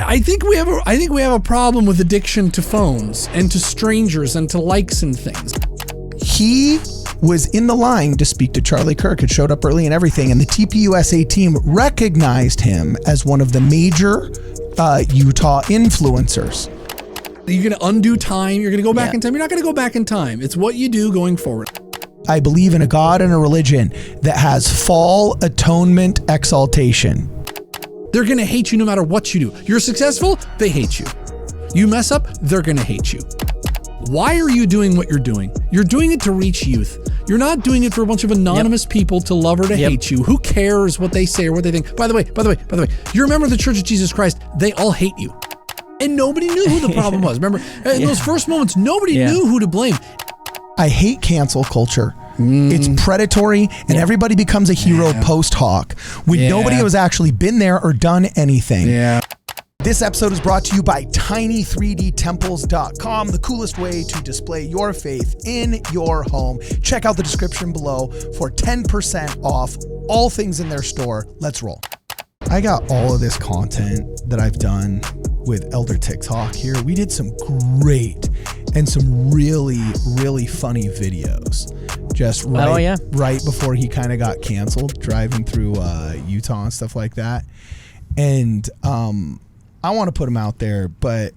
I think we have a problem with addiction to phones and to strangers and to likes and things. He was in the line to speak to Charlie Kirk. It showed up early and everything, and the TPUSA team recognized him as one of the major Utah influencers. You're going to undo time. You're going to go back in time. You're not going to go back in time. It's what you do going forward. I believe in a God and a religion that has fall atonement exaltation. They're going to hate you no matter what you do. You're successful, they hate you. You mess up, they're going to hate you. Why are you doing what you're doing? You're doing it to reach youth. You're not doing it for a bunch of anonymous people to love or to hate you. Who cares what they say or what they think? By the way, you remember the Church of Jesus Christ, they all hate you. And nobody knew who the problem was. Remember, in those first moments, nobody knew who to blame. I hate cancel culture. It's predatory, and everybody becomes a hero post hoc when nobody has actually been there or done anything. Yeah. This episode is brought to you by tiny3dtemples.com, the coolest way to display your faith in your home. Check out the description below for 10% off all things in their store. Let's roll. I got all of this content that I've done with Elder TikTok here. We did some great and some really, really funny videos. Just right before he kind of got canceled, driving through Utah and stuff like that. And I want to put them out there, but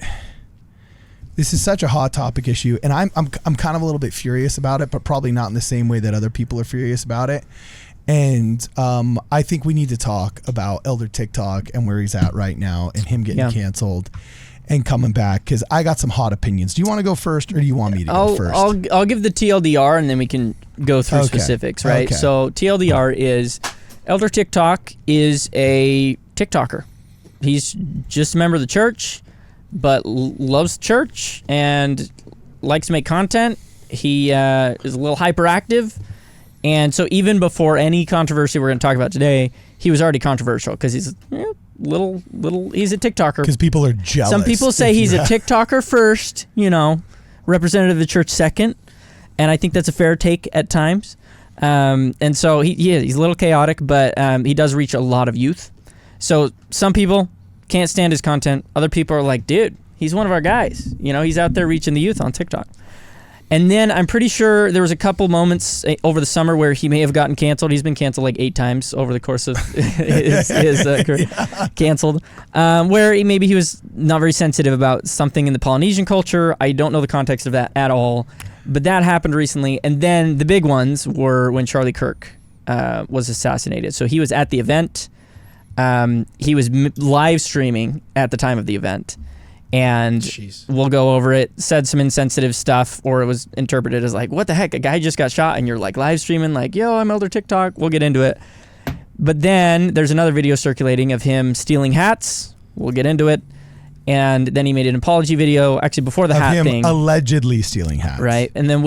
this is such a hot topic issue, and I'm kind of a little bit furious about it, but probably not in the same way that other people are furious about it. And I think we need to talk about Elder TikTok and where he's at right now and him getting canceled and coming back, because I got some hot opinions. Do you want to go first, or do you want me to go first? I'll give the TLDR, and then we can go through specifics, right? Okay. So TLDR is Elder TikTok is a TikToker. He's just a member of the church, but loves church and likes to make content. He is a little hyperactive. And so even before any controversy we're going to talk about today, he was already controversial because he's little. He's a TikToker. Because people are jealous. Some people say he's a TikToker first, representative of the church second, and I think that's a fair take at times. And so he's a little chaotic, but he does reach a lot of youth. So some people can't stand his content. Other people are like, dude, he's one of our guys. He's out there reaching the youth on TikTok. And then I'm pretty sure there was a couple moments over the summer where he may have gotten canceled. He's been canceled like 8 times over the course of his career. Canceled. Where maybe he was not very sensitive about something in the Polynesian culture. I don't know the context of that at all. But that happened recently. And then the big ones were when Charlie Kirk was assassinated. So he was at the event. He was live streaming at the time of the event. And we'll go over it, said some insensitive stuff, or it was interpreted as like, what the heck, a guy just got shot and you're like live streaming like, yo, I'm Elder TikTok. We'll get into it. But then there's another video circulating of him stealing hats. We'll get into it. And then he made an apology video, actually before the hat thing. Allegedly stealing hats. Right. And then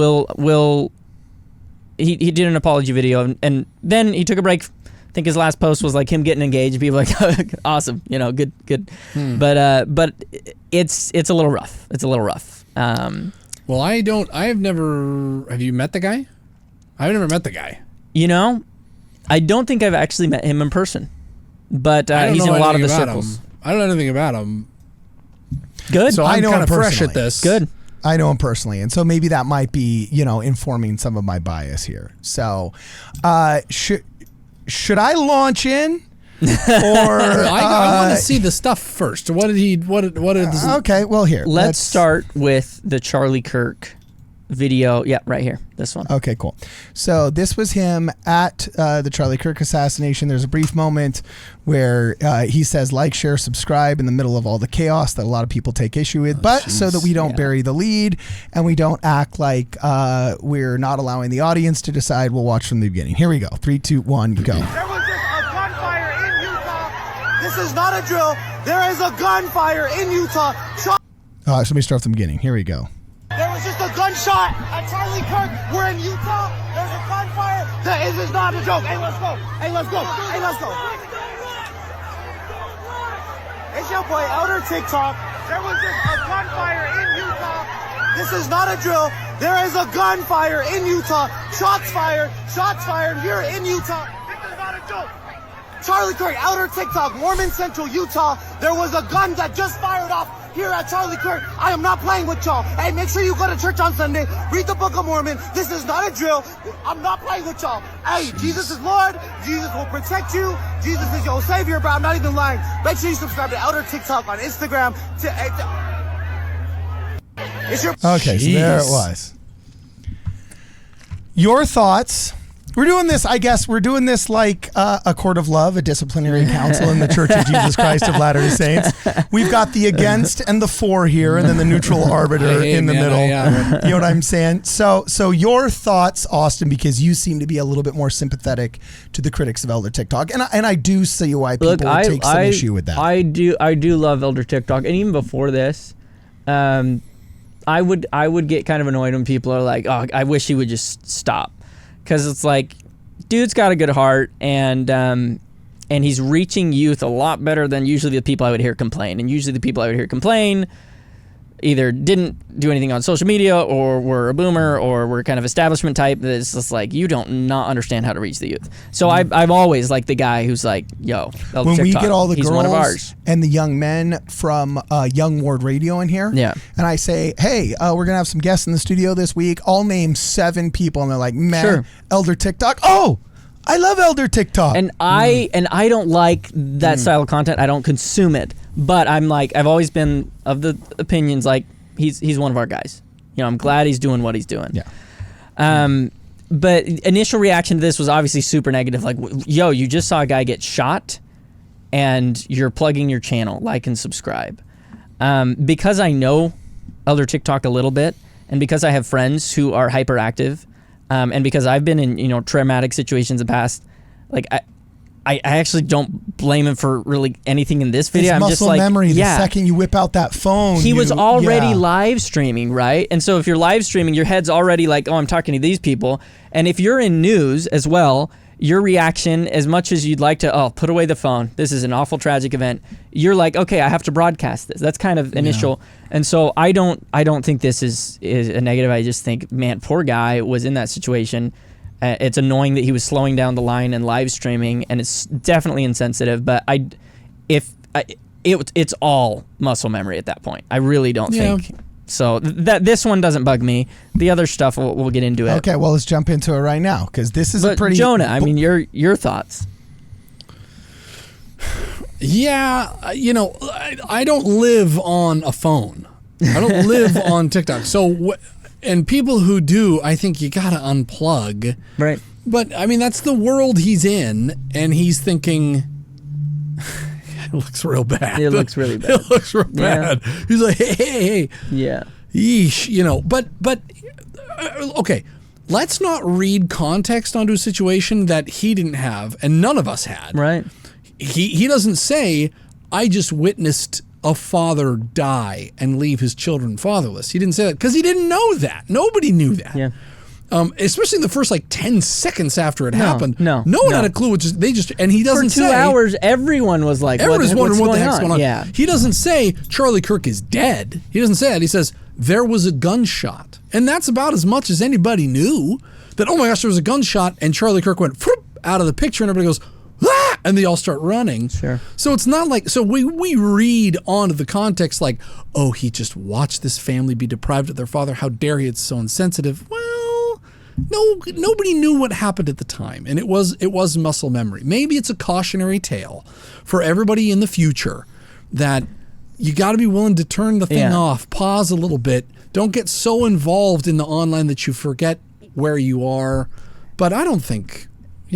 he did an apology video, and then he took a break. I think his last post was like him getting engaged. People were like, awesome, good. But it's a little rough. It's a little rough. Well, have you met the guy? I've never met the guy. I don't think I've actually met him in person, but he's in a lot of the circles. I don't know anything about him. Good. So I'm kind of fresh at this. Good. I know him personally, and so maybe that might be, informing some of my bias here. So, should I launch in, or I want to see the stuff first? What did he? Okay, well here. Let's start with the Charlie Kirk video. Yeah, right here. This one. Okay, cool. So this was him at the Charlie Kirk assassination. There's a brief moment where he says, like, share, subscribe in the middle of all the chaos that a lot of people take issue with, so that we don't bury the lead and we don't act like we're not allowing the audience to decide. We'll watch from the beginning. Here we go. 3, 2, 1, go. There was just a gunfire in Utah. This is not a drill. There is a gunfire in Utah. So let me start from the beginning. Here we go. There was just a gunshot at Charlie Kirk. We're in Utah. There's a gunfire. This is not a joke. Hey, let's go. It's your boy, Elder TikTok. There was just a gunfire in Utah. This is not a drill. There is a gunfire in Utah. Shots fired here in Utah. This is not a joke. Charlie Kirk, Elder TikTok, Mormon Central, Utah. There was a gun that just fired off here at Charlie Kirk. I am not playing with y'all. Hey, make sure you go to church on Sunday. Read the Book of Mormon. This is not a drill. I'm not playing with y'all. Hey, Jesus is Lord. Jesus will protect you. Jesus is your savior, bro. I'm not even lying. Make sure you subscribe to Elder TikTok on Instagram. Okay, so there it was. Your thoughts. We're doing this, I guess, like a court of love, a disciplinary council in the Church of Jesus Christ of Latter-day Saints. We've got the against and the for here, and then the neutral arbiter in the middle. You know what I'm saying? So your thoughts, Austin, because you seem to be a little bit more sympathetic to the critics of Elder TikTok, and I do see why people would take some issue with that. I do love Elder TikTok, and even before this, I would get kind of annoyed when people are like, "Oh, I wish he would just stop." Because it's like, dude's got a good heart, and he's reaching youth a lot better than usually the people I would hear complain. And usually the people I would hear complain either didn't do anything on social media, or were a boomer, or were kind of establishment type. That's just like, you don't not understand how to reach the youth. So I'm always like the guy who's like, yo, when TikTok, we get all the he's girls one of ours. And the young men from Young WardRadio in here, and I say, hey, we're gonna have some guests in the studio this week. I'll name 7 people, and they're like, man, sure. Elder TikTok. Oh, I love Elder TikTok. And I don't like that style of content. I don't consume it. But I'm like, I've always been of the opinions like he's one of our guys. You know, I'm glad he's doing what he's doing. Yeah. But initial reaction to this was obviously super negative. Like, yo, you just saw a guy get shot, and you're plugging your channel, like and subscribe. Because I know Elder TikTok a little bit, and because I have friends who are hyperactive, and because I've been in traumatic situations in the past, like I actually don't blame him for really anything in this video. It's I'm muscle just like, memory. The second you whip out that phone, he was already live streaming, right? And so if you're live streaming, your head's already like, oh, I'm talking to these people. And if you're in news as well, your reaction, as much as you'd like to, put away the phone, this is an awful tragic event, you're like, okay, I have to broadcast this. That's kind of initial. Yeah. And so I don't think this is a negative. I just think, man, poor guy was in that situation. It's annoying that he was slowing down the line and live streaming, and it's definitely insensitive. But it's all muscle memory at that point. I really don't think so. This one doesn't bug me. The other stuff we'll get into it. Okay, well, let's jump into it right now, because this is a pretty. Jonah, I mean, your thoughts. Yeah, I don't live on a phone. I don't live on TikTok. So. And people who do, I think you gotta unplug. Right. But I mean, that's the world he's in, and he's thinking, it looks real bad. It looks really bad. It looks real bad. He's like, hey. Yeah. Yeesh, But okay, let's not read context onto a situation that he didn't have, and none of us had. Right. He doesn't say, I just witnessed a father die and leave his children fatherless. He didn't say that because he didn't know that. Nobody knew that. Yeah. Especially in the first 10 seconds after it happened. No one had a clue. And he doesn't say. For 2 hours, everyone was like, everyone's wondering what the heck's going on. Yeah. He doesn't say Charlie Kirk is dead. He doesn't say that. He says there was a gunshot. And that's about as much as anybody knew, that, oh my gosh, there was a gunshot, and Charlie Kirk went out of the picture, and everybody goes, ah! And they all start running. Sure. So it's not like, so we read onto the context like, oh, he just watched this family be deprived of their father. How dare he? It's so insensitive. Well, no, nobody knew what happened at the time, and it was muscle memory. Maybe it's a cautionary tale for everybody in the future that you got to be willing to turn the thing off, pause a little bit. Don't get so involved in the online that you forget where you are. But I don't think.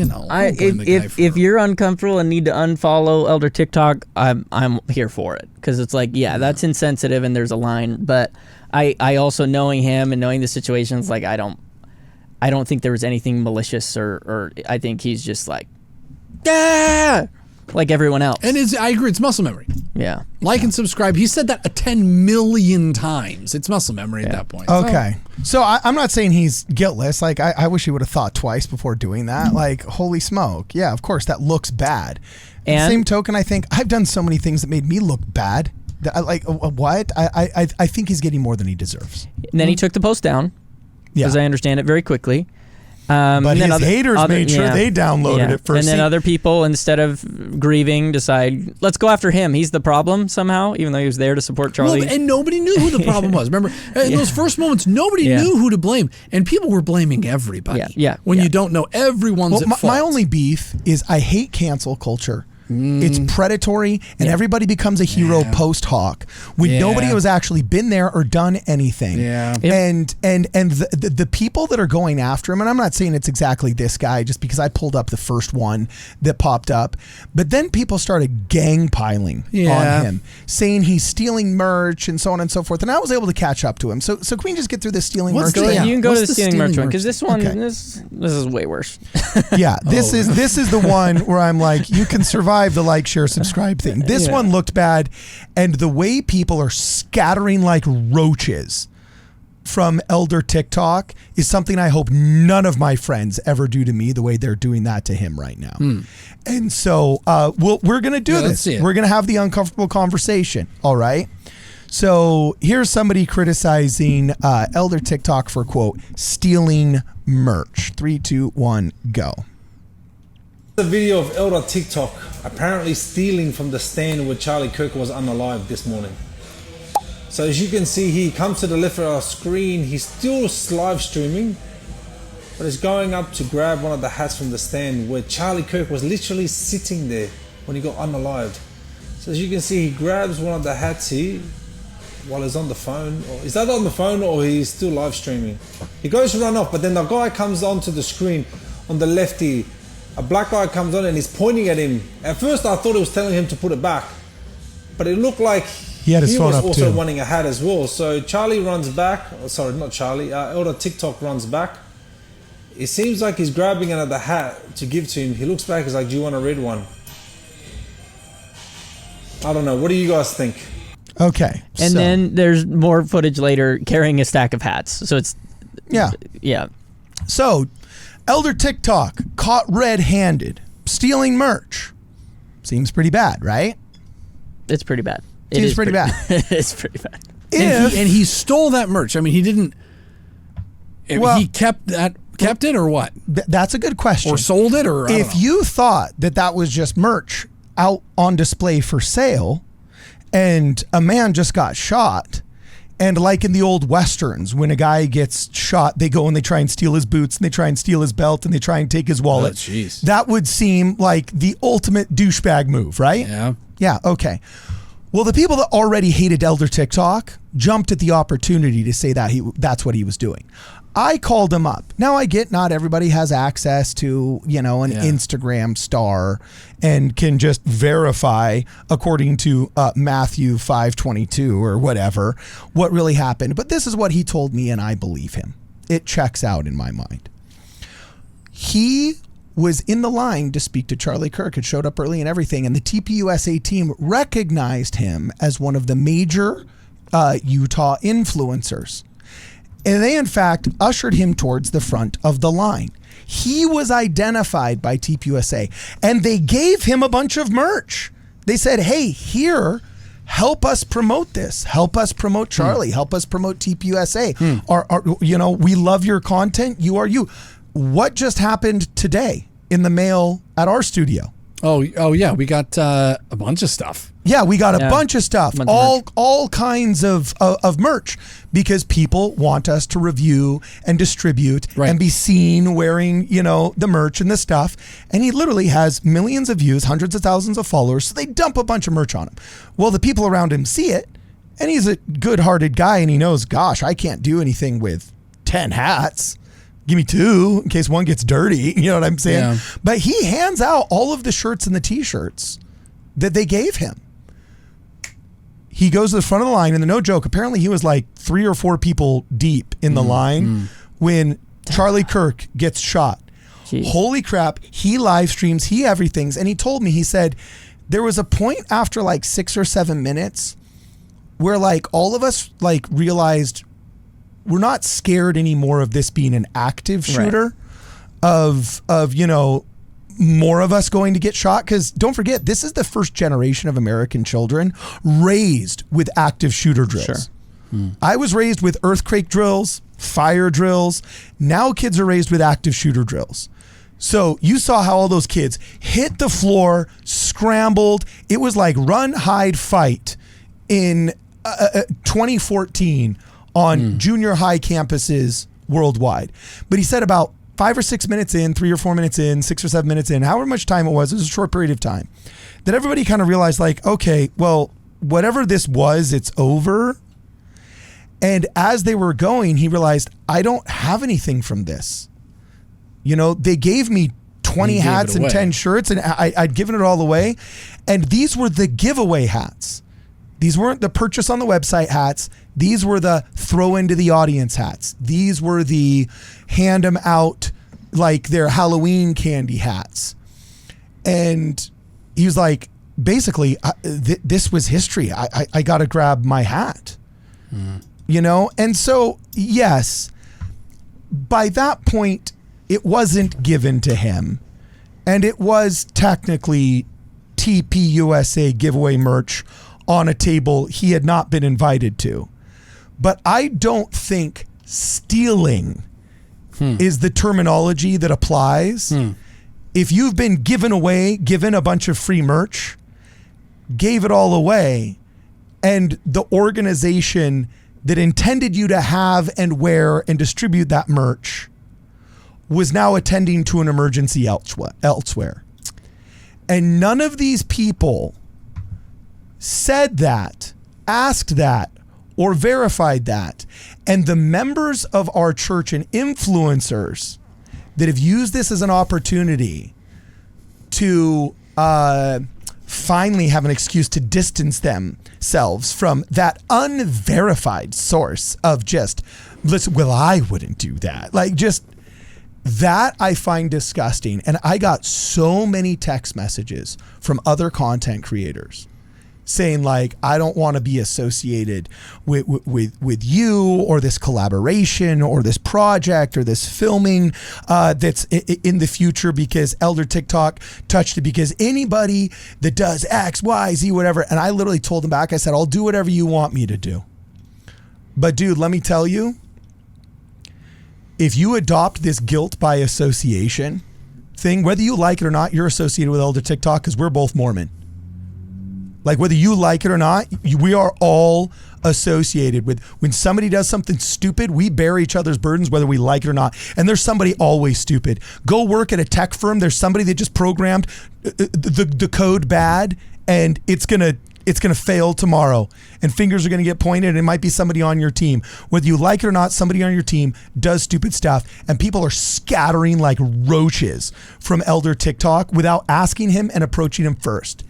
If you're uncomfortable and need to unfollow Elder TikTok, I'm here for it, because it's like, that's insensitive and there's a line. But I also, knowing him and knowing the situations, like I don't think there was anything malicious or I think he's just like, like everyone else. And I agree, it's muscle memory. Yeah. Like and subscribe. He said that 10 million times. It's muscle memory at that point. Okay. So I'm not saying he's guiltless. Like, I wish he would have thought twice before doing that. Like, holy smoke. Yeah, of course, that looks bad. And same token, I think I've done so many things that made me look bad. What? I think he's getting more than he deserves. And then he took the post down, as I understand it, very quickly. But his haters made sure they downloaded it first. And then other people, instead of grieving, decide, let's go after him. He's the problem somehow, even though he was there to support Charlie. Well, and nobody knew who the problem was. Remember, in those first moments, nobody knew who to blame. And people were blaming everybody. When you don't know, everyone's at fault. My only beef is I hate cancel culture. It's predatory, and everybody becomes a hero post hoc when nobody has actually been there or done anything. And the people that are going after him, and I'm not saying it's exactly this guy, just because I pulled up the first one that popped up, but then people started gang piling on him, saying he's stealing merch and so on and so forth. And I was able to catch up to him. So can we just get through this stealing merch? You can go to the stealing merch one, because this one, this is way worse. This is the one where I'm like, you can survive the like, share, subscribe thing. This one looked bad, and the way people are scattering like roaches from Elder TikTok is something I hope none of my friends ever do to me the way they're doing that to him right now. And so we're going to do this. We're going to have the uncomfortable conversation. All right. So here's somebody criticizing Elder TikTok for, quote, stealing merch. 3, 2, 1, go. The video of Elder TikTok apparently stealing from the stand where Charlie Kirk was unalive this morning. So as you can see, he comes to the left of our screen. He's still live streaming, but he's going up to grab one of the hats from the stand where Charlie Kirk was literally sitting there when he got unalived. So as you can see, he grabs one of the hats here while he's on the phone. Or is that on the phone, or he's still live streaming? He goes to run off, but then the guy comes onto the screen on the lefty. A black guy comes on and he's pointing at him. At first I thought he was telling him to put it back, but it looked like he was also wanting a hat as well. So Charlie runs back. Sorry, not Charlie. Elder TikTok runs back. It seems like he's grabbing another hat to give to him. He looks back, he's like, do you want a red one? I don't know. What do you guys think? Okay. And then there's more footage later carrying a stack of hats. So it's... Yeah. So... Elder TikTok caught red-handed stealing merch. Seems pretty bad, right? It's pretty bad. It's pretty bad. It's pretty bad. And he stole that merch. I mean, he didn't. He kept it, or what? That's a good question. Or sold it, or if you thought that was just merch out on display for sale, and a man just got shot. And like in the old Westerns, when a guy gets shot, they go and they try and steal his boots, and they try and steal his belt, and they try and take his wallet. That would seem like the ultimate douchebag move, right? Yeah, okay. Well, the people that already hated Elder TikTok jumped at the opportunity to say that that's what he was doing. I called him up. Now I get not everybody has access to, an Instagram star and can just verify according to Matthew 5:22 or whatever what really happened. But this is what he told me, and I believe him. It checks out in my mind. He was in the line to speak to Charlie Kirk. It showed up early and everything. And the TPUSA team recognized him as one of the major Utah influencers. And they, in fact, ushered him towards the front of the line. He was identified by TPUSA, and they gave him a bunch of merch. They said, hey, here, help us promote this. Help us promote Charlie. Help us promote TPUSA. We love your content. You are you. What just happened today in the mail at our studio? Oh yeah, we got a bunch of stuff. Yeah, we got a bunch of stuff, all kinds of merch, because people want us to review and distribute and be seen wearing, the merch and the stuff. And he literally has millions of views, hundreds of thousands of followers, so they dump a bunch of merch on him. Well, the people around him see it, and he's a good-hearted guy, and he knows, gosh, I can't do anything with 10 hats. Give me 2 in case one gets dirty. You know what I'm saying? Yeah. But he hands out all of the shirts and the T-shirts that they gave him. He goes to the front of the line, and no joke, apparently he was like 3 or 4 people deep in the line when Charlie Kirk gets shot. Jeez. Holy crap. He live streams, he everything's. And he told me, he said, there was a point after like 6 or 7 minutes where like all of us like realized we're not scared anymore of this being an active shooter, of more of us going to get shot. Because don't forget, this is the first generation of American children raised with active shooter drills. I was raised with earthquake drills fire drills. Now kids are raised with active shooter drills. So you saw how all those kids hit the floor, scrambled. It was like run, hide, fight in 2014 on junior high campuses worldwide. But he said about 5 or 6 minutes in, 3 or 4 minutes in, 6 or 7 minutes in, however much time it was a short period of time, that everybody kind of realized like, okay, well, whatever this was, it's over. And as they were going, he realized, I don't have anything from this. You know, they gave me 20 hats and 10 shirts, and I'd given it all away. And these were the giveaway hats. These weren't the purchase on the website hats. These were the throw into the audience hats. These were the hand them out like their Halloween candy hats. And he was like, basically, this was history. I got to grab my hat. You know? And so, yes, by that point, it wasn't given to him. And it was technically TPUSA giveaway merch on a table he had not been invited to. But I don't think stealing is the terminology that applies. If you've been given a bunch of free merch, gave it all away, and the organization that intended you to have and wear and distribute that merch was now attending to an emergency elsewhere. And none of these people said that, asked that, or verified that. And the members of our church and influencers that have used this as an opportunity to finally have an excuse to distance themselves from that unverified source of just, listen, well, I wouldn't do that. Like, just that I find disgusting. And I got so many text messages from other content creators saying like, I don't want to be associated with you or this collaboration or this project or this filming that's in the future because Elder TikTok touched it, because anybody that does X, Y, Z, whatever. And I literally told them back, I said, I'll do whatever you want me to do. But dude, let me tell you, if you adopt this guilt by association thing, whether you like it or not, you're associated with Elder TikTok because we're both Mormon. Like whether you like it or not, we are all associated with, when somebody does something stupid, we bear each other's burdens whether we like it or not. And there's somebody always stupid. Go work at a tech firm. There's somebody that just programmed the code bad and it's gonna fail tomorrow and fingers are gonna get pointed and it might be somebody on your team. Whether you like it or not, somebody on your team does stupid stuff and people are scattering like roaches from Elder TikTok without asking him and approaching him first.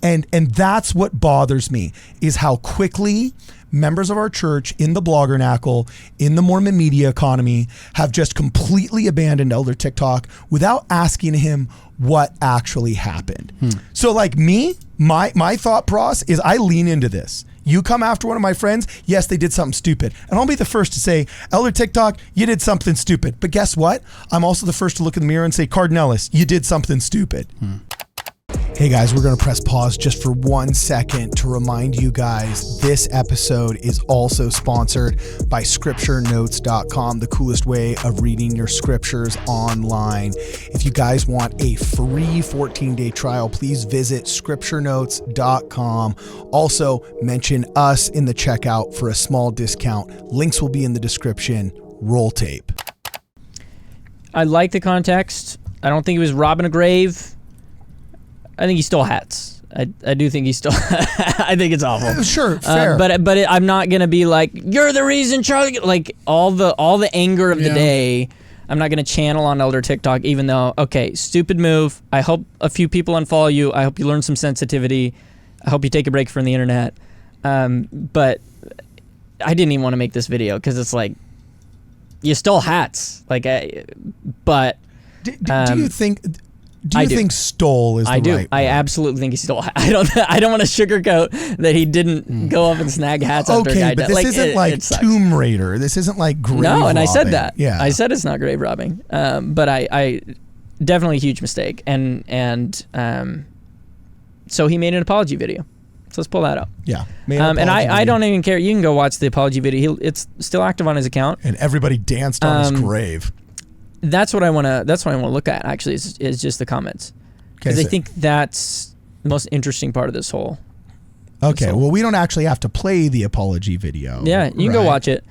And that's what bothers me, is how quickly members of our church in the bloggernacle, in the Mormon media economy, have just completely abandoned Elder TikTok without asking him what actually happened. So like me, my thought process is I lean into this. You come after one of my friends, yes, they did something stupid. And I'll be the first to say, Elder TikTok, you did something stupid. But guess what? I'm also the first to look in the mirror and say, Cardinellis, you did something stupid. Hey guys, we're going to press pause just for 1 second to remind you guys this episode is also sponsored by scripturenotes.com, the coolest way of reading your scriptures online. If you guys want a free 14-day trial, please visit scripturenotes.com. Also, mention us in the checkout for a small discount. Links will be in the description. Roll tape. I like the context. I don't think he was robbing a grave. I think he stole hats. I do think he stole. I think it's awful. Sure, fair. But I'm not gonna be like, you're the reason, Charlie. Like all the anger of the day, I'm not gonna channel on Elder TikTok. Even though, okay, stupid move. I hope a few people unfollow you. I hope you learn some sensitivity. I hope you take a break from the internet. But I didn't even want to make this video because it's like, you stole hats. Like, but do you think? Do you think stole is the right word? I absolutely think he stole. I don't want to sugarcoat that he didn't go up and snag hats after a guy died. Okay, but this isn't like Tomb Raider. This isn't like grave robbing. No, and I said that. Yeah, I said it's not grave robbing. But I definitely a huge mistake. And so he made an apology video. So let's pull that up. Yeah. And I don't even care. You can go watch the apology video. It's still active on his account. And everybody danced on his grave. That's what I want to look at, actually, is just the comments. Because I think that's the most interesting part of this whole. Okay, well, we don't actually have to play the apology video. Yeah, you can go watch it.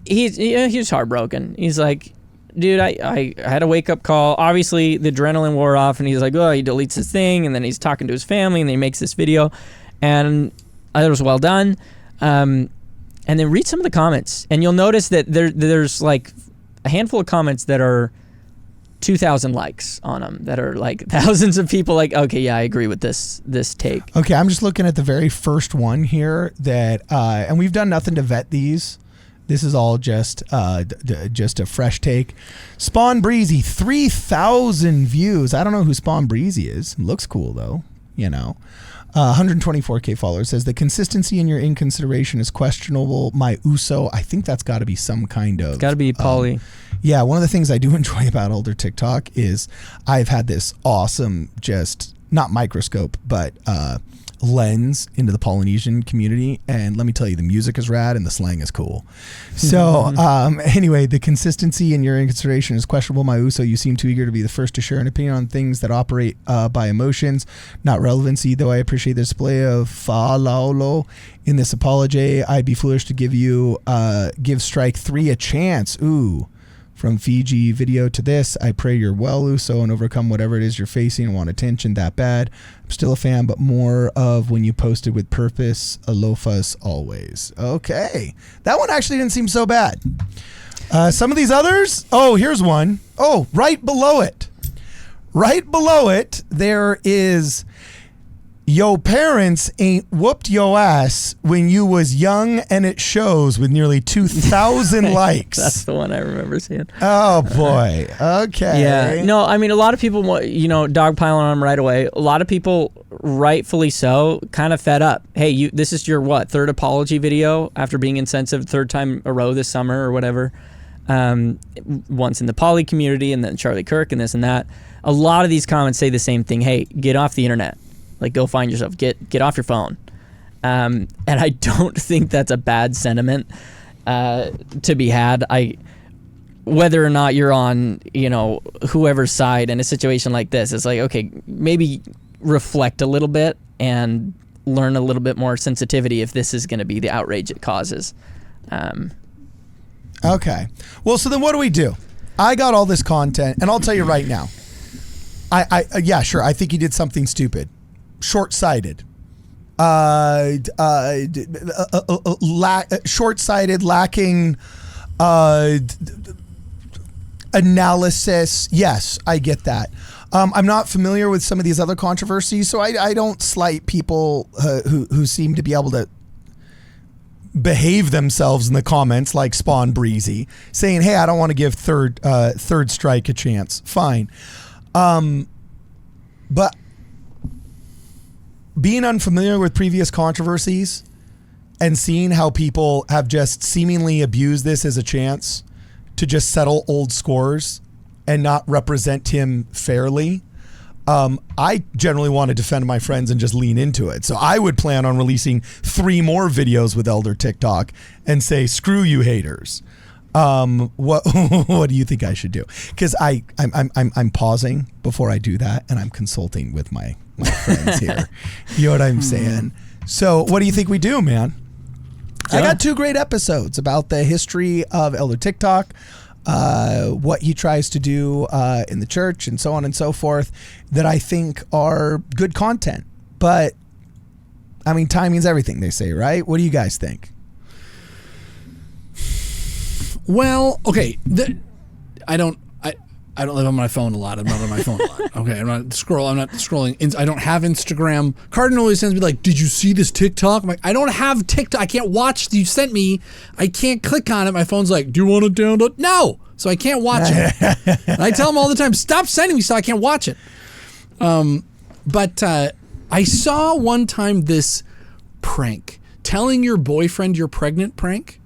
He was heartbroken. He's like, dude, I had a wake-up call. Obviously, the adrenaline wore off, and he's like, oh, he deletes his thing, and then he's talking to his family, and then he makes this video. And I thought it was well done. And then read some of the comments, and you'll notice that there's like a handful of comments that are 2,000 likes on them, that are like thousands of people like, okay, yeah, I agree with this take. Okay, I'm just looking at the very first one here that, and we've done nothing to vet these. This is all just a fresh take. Spawn Breezy, 3,000 views. I don't know who Spawn Breezy is. Looks cool though, 124K followers. Says the consistency in your inconsideration is questionable. My USO, I think that's got to be some kind of. Got to be poly. Yeah, one of the things I do enjoy about older TikTok is I've had this awesome, just not microscope, but lens into the Polynesian community, and let me tell you, the music is rad and the slang is cool. So anyway, the consistency in your inconsideration is questionable. My USO, you seem too eager to be the first to share an opinion on things that operate by emotions, not relevancy. Though I appreciate the display of fa'alaolo in this apology, I'd be foolish to give strike 3 a chance. Ooh. From Fiji video to this, I pray you're well, Uso, and overcome whatever it is you're facing and want attention that bad. I'm still a fan, but more of when you posted with purpose. Alofas always. Okay. That one actually didn't seem so bad. Some of these others. Oh, here's one. Oh, right below it. Right below it, there is... Yo parents ain't whooped yo ass when you was young, and it shows, with nearly 2,000 likes. That's the one I remember seeing. Oh boy. Okay. Yeah. No, I mean, a lot of people, dogpiling on him right away. A lot of people, rightfully so, kind of fed up. Hey, this is your third apology video after being insensitive, third time a row this summer or whatever. Once in the poly community, and then Charlie Kirk and this and that. A lot of these comments say the same thing. Hey, get off the internet. Like, go find yourself. Get off your phone. And I don't think that's a bad sentiment to be had. Whether or not you're on, whoever's side in a situation like this, it's like, okay, maybe reflect a little bit and learn a little bit more sensitivity if this is going to be the outrage it causes. Okay. Well, so then what do we do? I got all this content, and I'll tell you right now. Yeah, sure. I think he did something stupid. Short-sighted, short-sighted, lacking analysis. Yes, I get that. I'm not familiar with some of these other controversies, so I don't slight people who seem to be able to behave themselves in the comments, like Spawn Breezy, saying, "Hey, I don't want to give third strike a chance." Fine, but. Being unfamiliar with previous controversies and seeing how people have just seemingly abused this as a chance to just settle old scores and not represent him fairly, I generally want to defend my friends and just lean into it. So I would plan on releasing 3 more videos with Elder TikTok and say, screw you haters. What do you think I should do? Because I'm pausing before I do that, and I'm consulting with my friends here. You know what I'm saying? So what do you think we do, man? Yeah. I got 2 great episodes about the history of Elder TikTok, what he tries to do in the church, and so on and so forth, that I think are good content. But I mean, timing's everything, they say, right? What do you guys think? Well, okay. I don't live on my phone a lot. I'm not on my phone a lot. Okay, I'm not scrolling. I don't have Instagram. Cardinal always sends me like, "Did you see this TikTok?" I'm like, I don't have TikTok. I can't watch. You sent me. I can't click on it. My phone's like, "Do you want to download?" No, so I can't watch it. And I tell them all the time, "Stop sending me so I can't watch it." But I saw one time this prank, telling your boyfriend you're pregnant prank.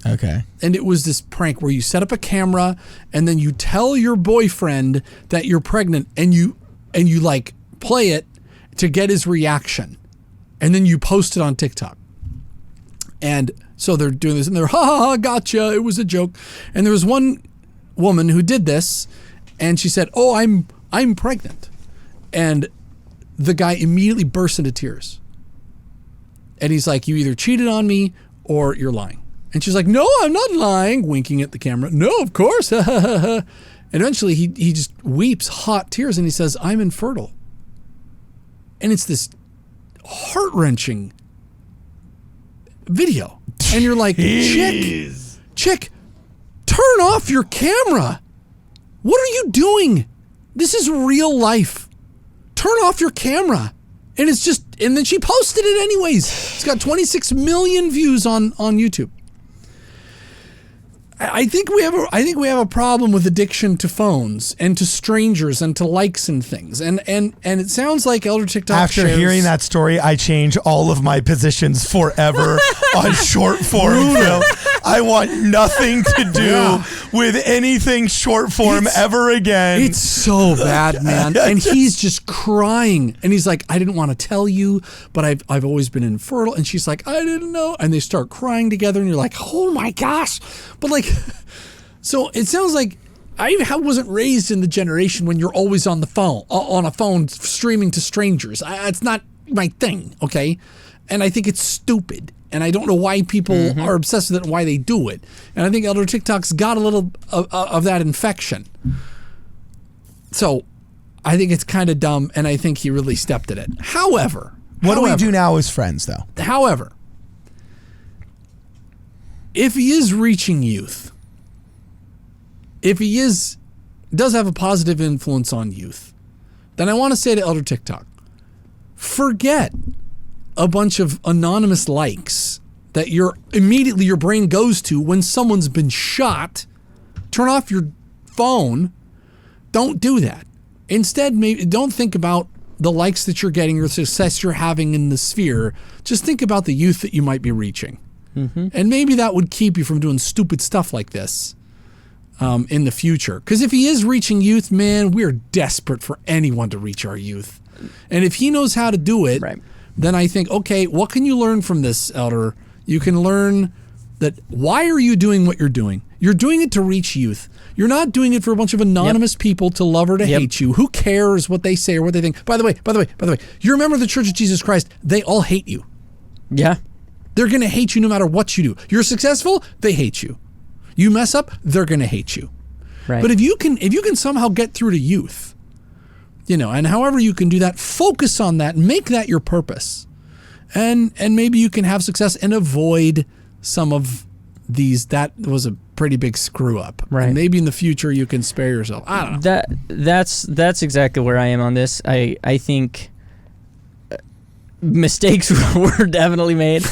Okay. And it was this prank where you set up a camera and then you tell your boyfriend that you're pregnant, and you like play it to get his reaction. and then you post it on TikTok. And so they're doing this, and they're, ha ha ha, gotcha, it was a joke. And there was one woman who did this, and she said, oh, I'm pregnant. And the guy immediately burst into tears. And he's like, you either cheated on me or you're lying. And she's like, no, I'm not lying, winking at the camera. No, of course. And eventually he just weeps hot tears, and he says, I'm infertile. And it's this heart-wrenching video. And you're like, chick, turn off your camera. What are you doing? This is real life. Turn off your camera. And it's just, and then she posted it anyways. It's got 26 million views on YouTube. I think we have a problem with addiction to phones and to strangers and to likes and things. And it sounds like Elder TikTok After hearing that story, I change all of my positions forever on short form film. I want nothing to do with anything short form ever again. It's so bad, man. And he's just crying. And he's like, I didn't want to tell you, but I've always been infertile. And she's like, I didn't know. And they start crying together, and you're like, oh my gosh. But like, so it sounds like I wasn't raised in the generation when you're always on the phone, on a phone streaming to strangers. It's not my thing, okay? And I think it's stupid. And I don't know why people are obsessed with it and why they do it. And I think Elder TikTok's got a little of that infection. So I think it's kind of dumb, and I think he really stepped at it. However, what do we do now as friends, though? However, if he is reaching youth, if he does have a positive influence on youth, then I want to say to Elder TikTok, forget a bunch of anonymous likes that your brain goes to when someone's been shot. Turn off your phone. Don't do that. Instead, maybe don't think about the likes that you're getting or the success you're having in the sphere. Just think about the youth that you might be reaching. And maybe that would keep you from doing stupid stuff like this in the future. Because if he is reaching youth, man, we're desperate for anyone to reach our youth. And if he knows how to do it, then I think, okay, what can you learn from this, Elder? You can learn that why are you doing what you're doing? You're doing it to reach youth. You're not doing it for a bunch of anonymous people to love or to hate you. Who cares what they say or what they think? By the way, you remember the Church of Jesus Christ, they all hate you. Yeah. They're going to hate you no matter what you do. You're successful, they hate you. You mess up, they're going to hate you. Right. But if you can somehow get through to youth, and however you can do that, focus on that, make that your purpose. And maybe you can have success and avoid some of these. That was a pretty big screw up. Right. And maybe in the future you can spare yourself. I don't know. That's exactly where I am on this. I think mistakes were definitely made,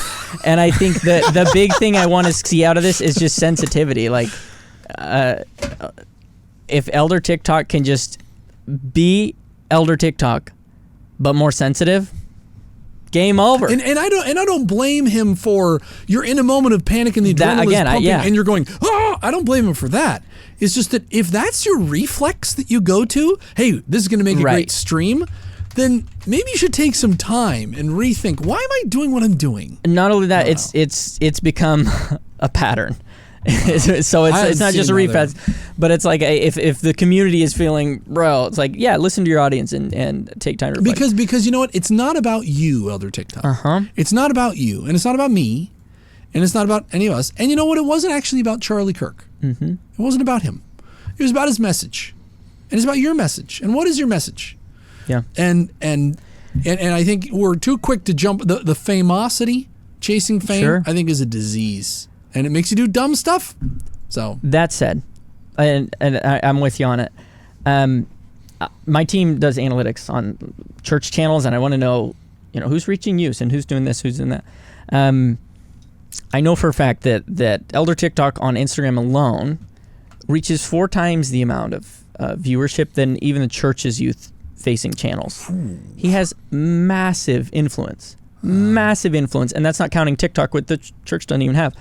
and I think that the big thing I want to see out of this is just sensitivity. Like, if Elder TikTok can just be Elder TikTok, but more sensitive, game over. And I don't blame him for, you're in a moment of panic and the adrenaline is pumping, and you're going, oh, I don't blame him for that. It's just that if that's your reflex that you go to, hey, this is going to make a great stream, then maybe you should take some time and rethink, why am I doing what I'm doing? And not only that, it's become a pattern. So it's not just a reflex, but it's like if the community is feeling, bro, it's like, listen to your audience and take time to reflect. Because you know what? It's not about you, Elder TikTok. It's not about you, and it's not about me, and it's not about any of us. And you know what? It wasn't actually about Charlie Kirk. It wasn't about him. It was about his message, and it's about your message. And what is your message? Yeah. And I think we're too quick to jump. The famosity, chasing fame, I think is a disease. And it makes you do dumb stuff. So that said, and I'm with you on it. My team does analytics on church channels, and I want to know, who's reaching youth and who's doing this, who's doing that. I know for a fact that Elder TikTok on Instagram alone reaches 4 times the amount of viewership than even the church's youth-facing channels. He has massive influence, and that's not counting TikTok, what the church doesn't even have.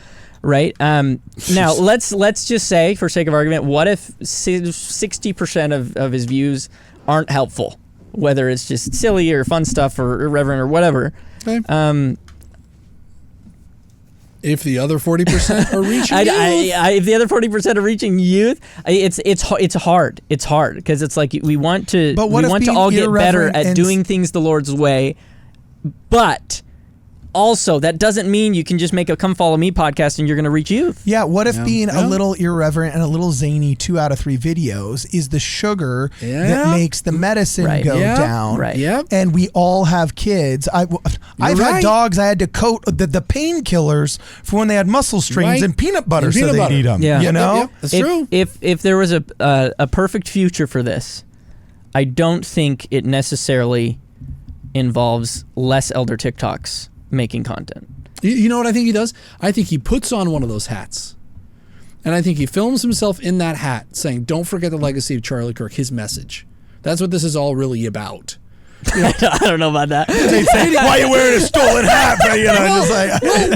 Right. Now let's just say, for sake of argument, what if 60% of his views aren't helpful, whether it's just silly or fun stuff or irreverent or whatever. Okay. If the other 40% are reaching youth. If the other 40% are reaching youth, it's hard. It's hard because it's like we want to all get better at doing things the Lord's way, but also that doesn't mean you can just make a Come Follow Me podcast and you're going to reach youth. Yeah, what if being a little irreverent and a little zany 2 out of 3 videos is the sugar that makes the medicine go down? Right. Yep. And we all have kids. I've had dogs I had to coat the painkillers for when they had muscle strains and peanut butter so they'd eat them. Yeah. You know? Yep. That's true. If there was a perfect future for this, I don't think it necessarily involves less elder TikToks making content. You know what I think he does? I think he puts on one of those hats. And I think he films himself in that hat saying, don't forget the legacy of Charlie Kirk, his message. That's what this is all really about. You know? I don't know about that. They say, why are you wearing a stolen hat?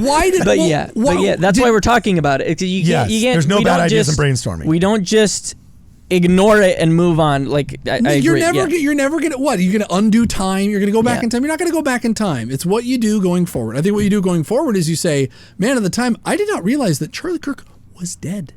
Why did... But that's why we're talking about it. You can't, there's no bad ideas in brainstorming. We don't just ignore it and move on. Like you're never gonna what? You're gonna undo time. You're gonna go back in time. You're not gonna go back in time. It's what you do going forward. I think what you do going forward is you say, "Man, at the time, I did not realize that Charlie Kirk was dead."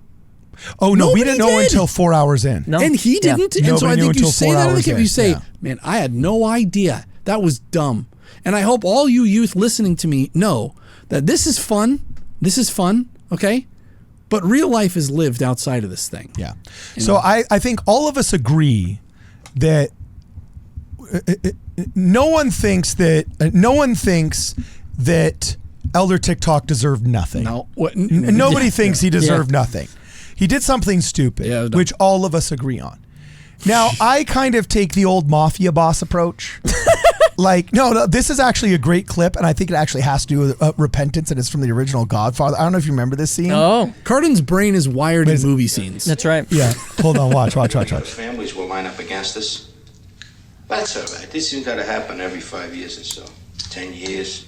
Oh no, Nobody we didn't know until 4 hours in. No. And he didn't. And so I Nobody think knew you until say 4 that in the hours clip. in. You say, Yeah. "Man, I had no idea. That was dumb." And I hope all you youth listening to me know that this is fun. This is fun. Okay. But real life is lived outside of this thing. Yeah. So I think all of us agree that no one thinks that Elder TikTok deserved nothing. No. Nobody thinks he deserved nothing. He did something stupid, which all of us agree on. Now, I kind of take the old mafia boss approach. Like, no, this is actually a great clip, and I think it actually has to do with repentance, and it's from the original Godfather. I don't know if you remember this scene. Oh. Cardin's brain is wired in movie scenes. That's right. Yeah. Hold on, watch. Families will line up against us. That's all right. This isn't going to happen every 5 years or so. 10 years.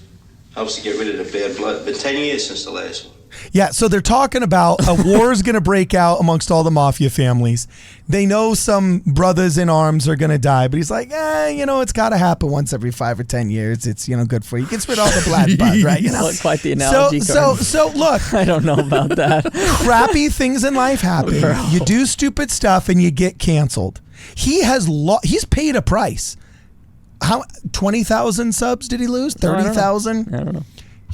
Helps to get rid of the bad blood. But 10 years since the last one. Yeah, so they're talking about a war is going to break out amongst all the mafia families. They know some brothers in arms are going to die, but he's like, it's got to happen once every 5 or 10 years. It's, good for you. Gets rid of all the black blood, right? Not quite the analogy. So look. I don't know about that. Crappy things in life happen. Bro. You do stupid stuff and you get canceled. He's paid a price. How 20,000 subs did he lose? 30,000? I don't know.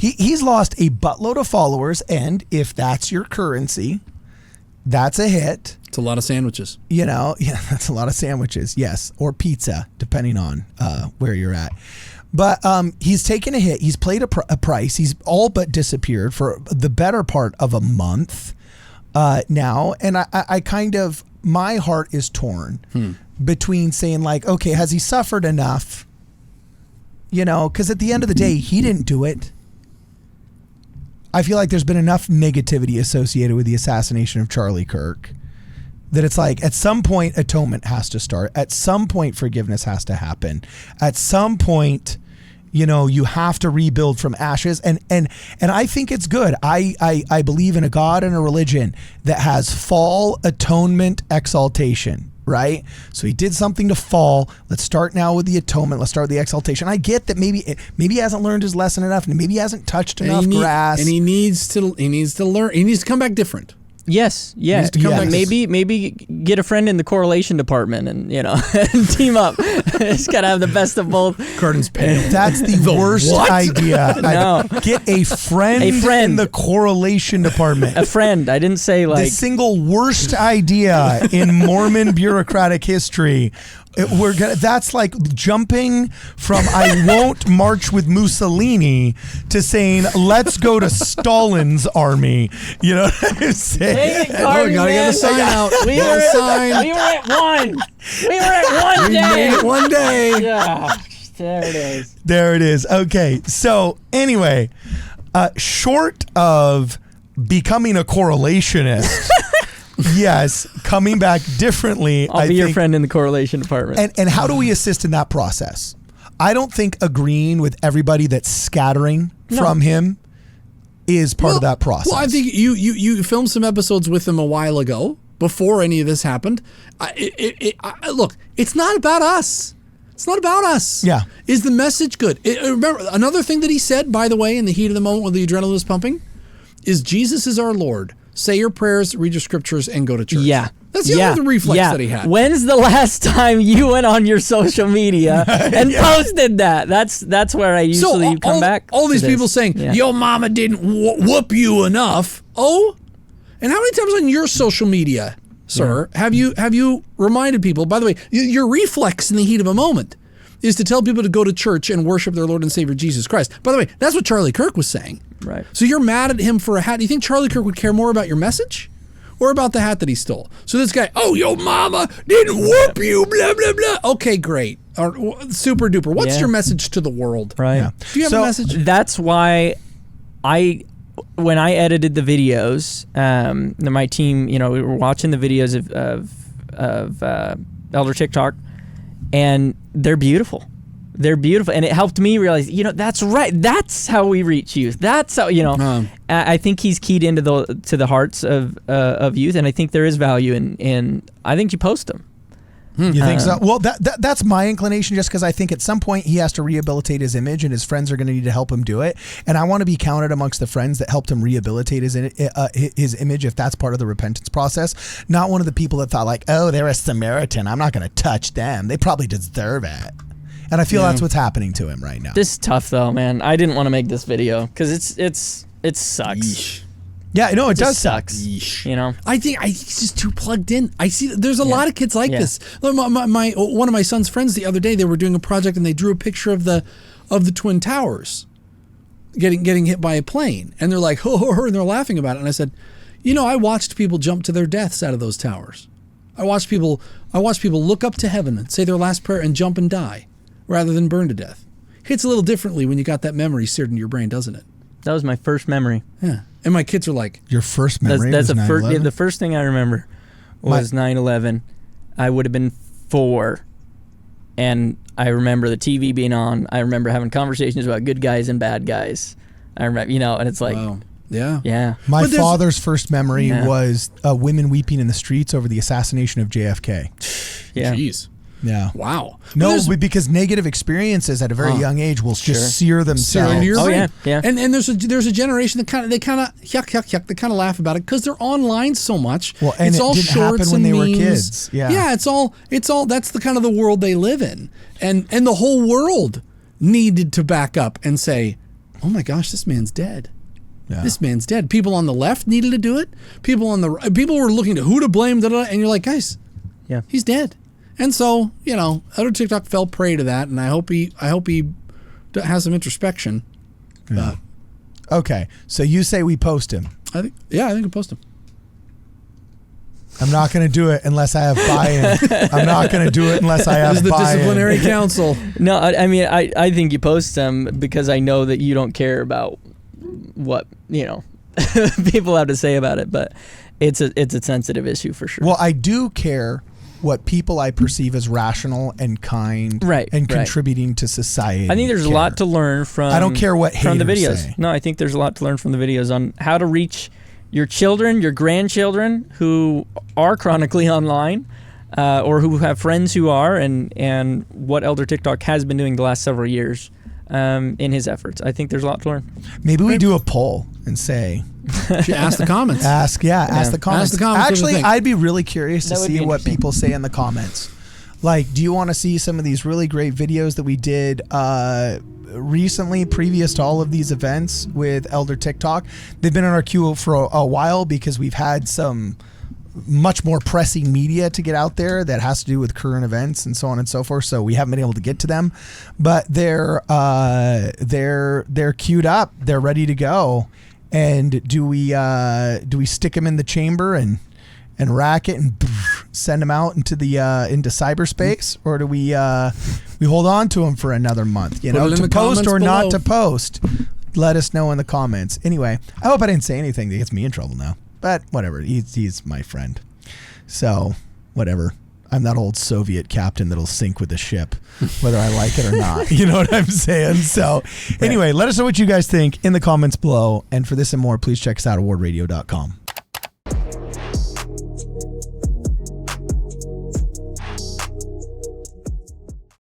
He's lost a buttload of followers, and if that's your currency, that's a hit. It's a lot of sandwiches. That's a lot of sandwiches, yes, or pizza, depending on where you're at. But he's taken a hit. He's paid a price. He's all but disappeared for the better part of a month now, and I kind of, my heart is torn between saying like, okay, has he suffered enough? Because at the end of the day, he didn't do it. I feel like there's been enough negativity associated with the assassination of Charlie Kirk that it's like at some point atonement has to start. At some point forgiveness has to happen. At some point, you have to rebuild from ashes. And I think it's good. I believe in a God and a religion that has fall, atonement, exaltation. Right? So he did something to fall. Let's start now with the atonement. Let's start with the exaltation. I get that maybe he hasn't learned his lesson enough, and maybe he hasn't touched enough grass. And he needs to learn. He needs to come back different. Yes. Needs to come back. Maybe get a friend in the correlation department and and team up. It's gotta have the best of both. Cardin's pale. That's the worst idea. No. Get a friend in the correlation department. A friend. I didn't say like the single worst idea in Mormon bureaucratic history. That's like jumping from I won't march with Mussolini to saying let's go to Stalin's army. You know what I'm saying? Dang it, Cardin, gotta get the sign out. We were at one. We were at one day. We made it one day. Yeah, there it is. There it is. Okay. So anyway, short of becoming a correlationist. Yes, coming back differently. I'll be your friend in the correlation department. And how do we assist in that process? I don't think agreeing with everybody that's scattering from him is part of that process. Well, I think you filmed some episodes with him a while ago, before any of this happened. Look, it's not about us. It's not about us. Yeah. Is the message good? Remember, another thing that he said, by the way, in the heat of the moment when the adrenaline was pumping, is Jesus is our Lord. Say your prayers, read your scriptures, and go to church. Yeah. That's the other reflex that he had. When's the last time you went on your social media and posted that? That's where I usually come back. All these to people this. saying, your mama didn't whoop you enough. Oh? And how many times on your social media, sir, have you reminded people, by the way, your reflex in the heat of a moment is to tell people to go to church and worship their Lord and Savior Jesus Christ. By the way, that's what Charlie Kirk was saying. Right. So you're mad at him for a hat. Do you think Charlie Kirk would care more about your message or about the hat that he stole? So this guy, your mama didn't whoop you, blah, blah, blah. Okay, great. Super duper. What's your message to the world? Right. Yeah. Do you have a message? That's why when I edited the videos, my team, we were watching the videos of Elder TikTok, and they're beautiful. They're beautiful, and it helped me realize, that's right. That's how we reach youth. That's how, I think he's keyed into the hearts of youth, and I think there is value in I think you post them. You think so? Well, that's my inclination, just because I think at some point he has to rehabilitate his image, and his friends are going to need to help him do it. And I want to be counted amongst the friends that helped him rehabilitate his image, if that's part of the repentance process. Not one of the people that thought like, they're a Samaritan, I'm not going to touch them. They probably deserve it. And I feel that's what's happening to him right now. This is tough though, man. I didn't want to make this video because it sucks. Yeesh. Yeah, no, it does sucks. Yeesh. I think he's just too plugged in. I see there's a lot of kids like this. One of my son's friends the other day, they were doing a project and they drew a picture of the Twin Towers getting hit by a plane, and they're like, and they're laughing about it. And I said, I watched people jump to their deaths out of those towers. I watched people look up to heaven and say their last prayer and jump and die, rather than burn to death. Hits a little differently when you got that memory seared into your brain, doesn't it? That was my first memory. Yeah. And my kids are like, your first memory that's was 9/11? the first thing I remember was 9/11. I would have been 4, and I remember the TV being on. I remember having conversations about good guys and bad guys. I remember, and it's like, wow. Yeah. My father's first memory was women weeping in the streets over the assassination of JFK. Yeah. Jeez. Yeah. Wow. No, because negative experiences at a very young age will just sear themselves. Sear into your brain. Yeah. And there's a generation that kind of yuck. They kind of laugh about it because they're online so much. Well, and it's all didn't shorts happen when and they were memes. kids. Yeah. Yeah. It's all. That's the kind of the world they live in, and the whole world needed to back up and say, "Oh my gosh, this man's dead." Yeah. This man's dead. People on the left needed to do it. People were looking to who to blame, and you're like, guys, he's dead. And so, Elder TikTok fell prey to that, and I hope he has some introspection. Yeah. Okay, so you say we post him. I think we post him. I'm not going to do it unless I have buy-in. I'm not going to do it unless I have buy-in. This is the buy-in. disciplinary council. No, I mean, I think you post them because I know that you don't care about what, people have to say about it, but it's a sensitive issue for sure. Well, I do care what people I perceive as rational and kind and contributing to society. I think there's a lot to learn from. I don't care what from the videos. Say. No, I think there's a lot to learn from the videos on how to reach your children, your grandchildren who are chronically online, or who have friends who are, and what Elder TikTok has been doing the last several years in his efforts. I think there's a lot to learn. Maybe we do a poll and say. Ask the comments. Ask the comments. Ask the comments. Actually, I'd be really curious to see what people say in the comments. Like, do you want to see some of these really great videos that we did recently, previous to all of these events with Elder TikTok? They've been on our queue for a while because we've had some much more pressing media to get out there that has to do with current events and so on and so forth. So we haven't been able to get to them, but they're queued up. They're ready to go. And do we stick them in the chamber and rack it and send them out into cyberspace, or do we hold on to them for another month? To post or not to post. Let us know in the comments. Anyway, I hope I didn't say anything that gets me in trouble now. But whatever, he's my friend. So whatever. I'm that old Soviet captain that'll sink with the ship, whether I like it or not. You know what I'm saying? So anyway, let us know what you guys think in the comments below. And for this and more, please check us out at WardRadio.com.